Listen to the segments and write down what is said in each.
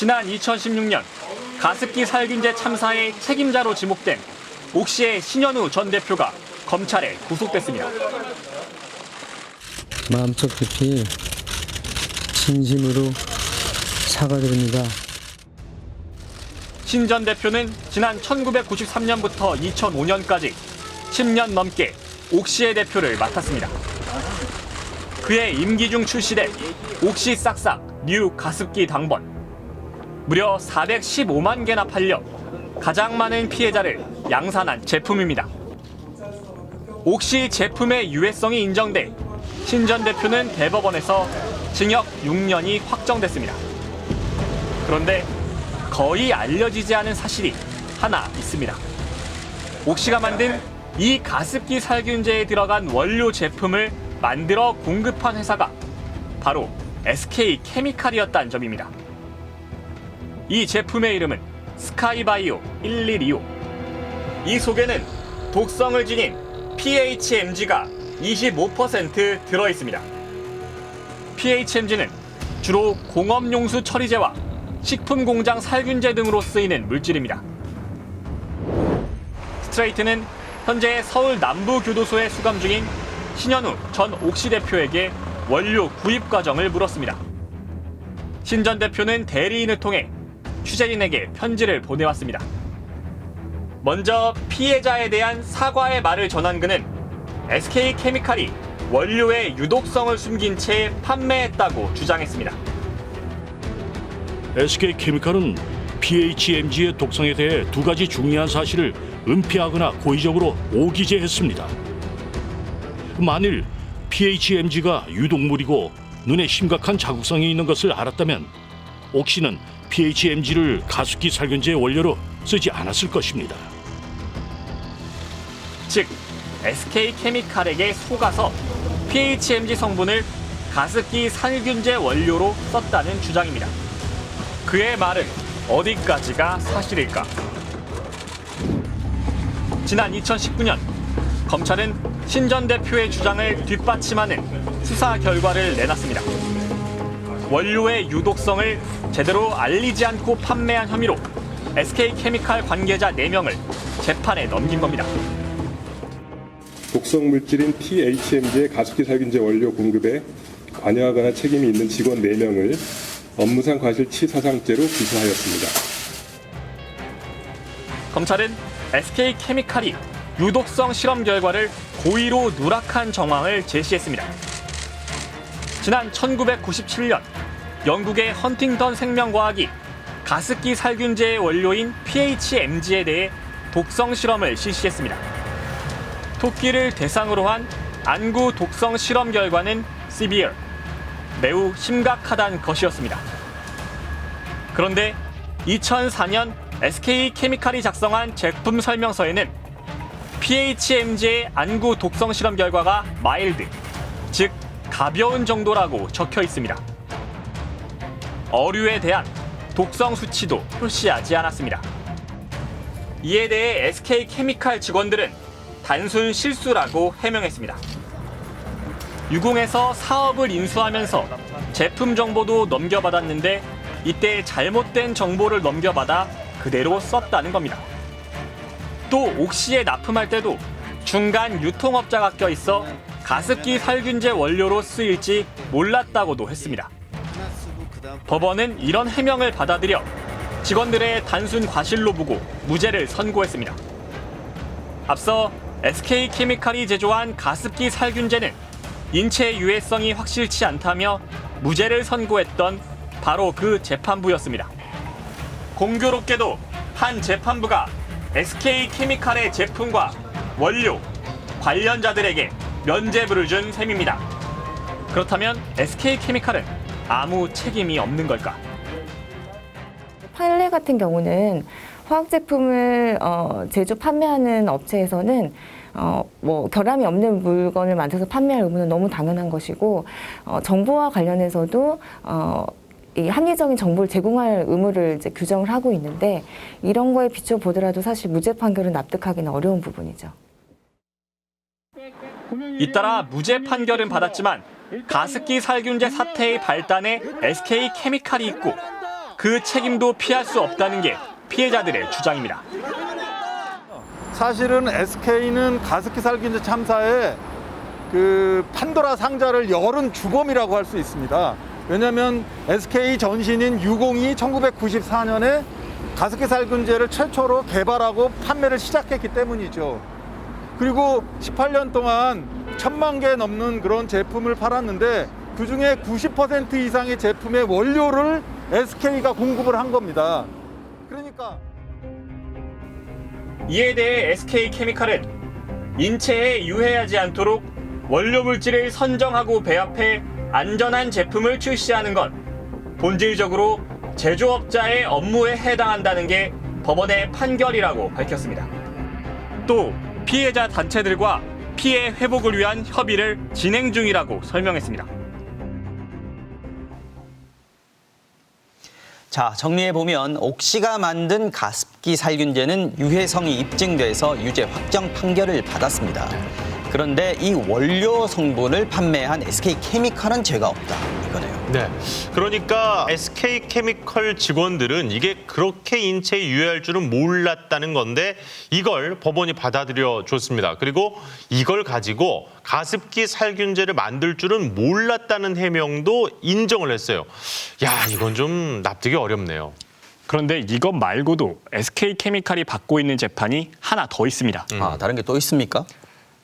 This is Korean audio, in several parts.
지난 2016년 가습기 살균제 참사의 책임자로 지목된 옥시의 신현우 전 대표가 검찰에 구속됐습니다. 마음속 깊이 진심으로 사과드립니다. 신 전 대표는 지난 1993년부터 2005년까지 10년 넘게 옥시의 대표를 맡았습니다. 그의 임기 중 출시된 옥시 싹싹 뉴 가습기 당번. 무려 415만 개나 팔려 가장 많은 피해자를 양산한 제품입니다. 옥시 제품의 유해성이 인정돼 신 전 대표는 대법원에서 징역 6년이 확정됐습니다. 그런데 거의 알려지지 않은 사실이 하나 있습니다. 옥시가 만든 이 가습기 살균제에 들어간 원료 제품을 만들어 공급한 회사가 바로 SK케미칼이었다는 점입니다. 이 제품의 이름은 스카이바이오 1125. 이 속에는 독성을 지닌 PHMG가 25% 들어있습니다. PHMG는 주로 공업용수 처리제와 식품 공장 살균제 등으로 쓰이는 물질입니다. 스트레이트는 현재 서울 남부교도소에 수감 중인 신현우 전 옥시 대표에게 원료 구입 과정을 물었습니다. 신 전 대표는 대리인을 통해 취재진에게 편지를 보내왔습니다. 먼저 피해자에 대한 사과의 말을 전한 그는 SK케미칼이 원료의 유독성을 숨긴 채 판매했다고 주장했습니다. SK케미칼은 PHMG의 독성에 대해 두 가지 중요한 사실을 은폐하거나 고의적으로 오기재했습니다. 만일 PHMG가 유독물이고 눈에 심각한 자극성이 있는 것을 알았다면 옥시는 PHMG를 가습기 살균제 원료로 쓰지 않았을 것입니다. 즉, SK케미칼에게 속아서 PHMG 성분을 가습기 살균제 원료로 썼다는 주장입니다. 그의 말은 어디까지가 사실일까? 지난 2019년 검찰은 신 전 대표의 주장을 뒷받침하는 수사 결과를 내놨습니다. 원료의 유독성을 제대로 알리지 않고 판매한 혐의로 SK케미칼 관계자 4명을 재판에 넘긴 겁니다. 독성 물질인 PHMG의 가습기 살균제 원료 공급에 관여하거나 책임이 있는 직원 4명을 업무상 과실치사상죄로 기소하였습니다. 검찰은 SK케미칼이 유독성 실험 결과를 고의로 누락한 정황을 제시했습니다. 지난 1997년 영국의 헌팅턴 생명과학이 가습기 살균제의 원료인 PHMG에 대해 독성 실험을 실시했습니다. 토끼를 대상으로 한 안구 독성 실험 결과는 severe, 매우 심각하다는 것이었습니다. 그런데 2004년 SK케미칼이 작성한 제품 설명서에는 PHMG의 안구 독성 실험 결과가 mild, 즉 가벼운 정도라고 적혀 있습니다. 어류에 대한 독성 수치도 표시하지 않았습니다. 이에 대해 SK케미칼 직원들은 단순 실수라고 해명했습니다. 유공에서 사업을 인수하면서 제품 정보도 넘겨받았는데 이때 잘못된 정보를 넘겨받아 그대로 썼다는 겁니다. 또 옥시에 납품할 때도 중간 유통업자가 껴있어 가습기 살균제 원료로 쓰일지 몰랐다고도 했습니다. 법원은 이런 해명을 받아들여 직원들의 단순 과실로 보고 무죄를 선고했습니다. 앞서 SK케미칼이 제조한 가습기 살균제는 인체 유해성이 확실치 않다며 무죄를 선고했던 바로 그 재판부였습니다. 공교롭게도 한 재판부가 SK케미칼의 제품과 원료, 관련자들에게 면죄부를 준 셈입니다. 그렇다면 SK케미칼은 아무 책임이 없는 걸까? 판례 같은 경우는 화학 제품을 제조 판매하는 업체에서는 결함이 없는 물건을 만들어서 판매할 의무는 너무 당연한 것이고 정보와 관련해서도 이 합리적인 정보를 제공할 의무를 이제 규정을 하고 있는데 이런 거에 비춰 보더라도 사실 무죄 판결은 납득하기는 어려운 부분이죠. 잇따라 무죄 판결은 받았지만 가습기 살균제 사태의 발단에 SK케미칼이 있고 그 책임도 피할 수 없다는 게 피해자들의 주장입니다. 사실은 SK는 가습기 살균제 참사에 그 판도라 상자를 열은 주범이라고 할 수 있습니다. 왜냐하면 SK 전신인 유공이 1994년에 가습기 살균제를 최초로 개발하고 판매를 시작했기 때문이죠. 그리고 18년 동안 1000만 개 넘는 그런 제품을 팔았는데 그중에 90% 이상의 제품의 원료를 SK가 공급을 한 겁니다. 그러니까 이에 대해 SK케미칼은 인체에 유해하지 않도록 원료 물질을 선정하고 배합해 안전한 제품을 출시하는 건 본질적으로 제조업자의 업무에 해당한다는 게 법원의 판결이라고 밝혔습니다. 또 피해자 단체들과 피해 회복을 위한 협의를 진행 중이라고 설명했습니다. 자, 정리해보면 옥시가 만든 가습기 살균제는 유해성이 입증돼서 유죄 확정 판결을 받았습니다. 그런데 이 원료 성분을 판매한 SK케미칼은 죄가 없다, 이거네요. 네, 그러니까 SK케미칼 직원들은 이게 그렇게 인체에 유해할 줄은 몰랐다는 건데 이걸 법원이 받아들여 줬습니다. 그리고 이걸 가지고 가습기 살균제를 만들 줄은 몰랐다는 해명도 인정을 했어요. 야, 이건 좀 납득이 어렵네요. 그런데 이것 말고도 SK케미칼이 받고 있는 재판이 하나 더 있습니다. 아, 다른 게 또 있습니까?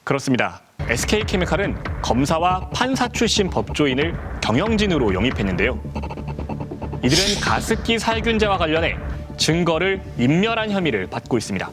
그렇습니다. SK케미칼은 검사와 판사 출신 법조인을 경영진으로 영입했는데요. 이들은 가습기 살균제와 관련해 증거를 인멸한 혐의를 받고 있습니다.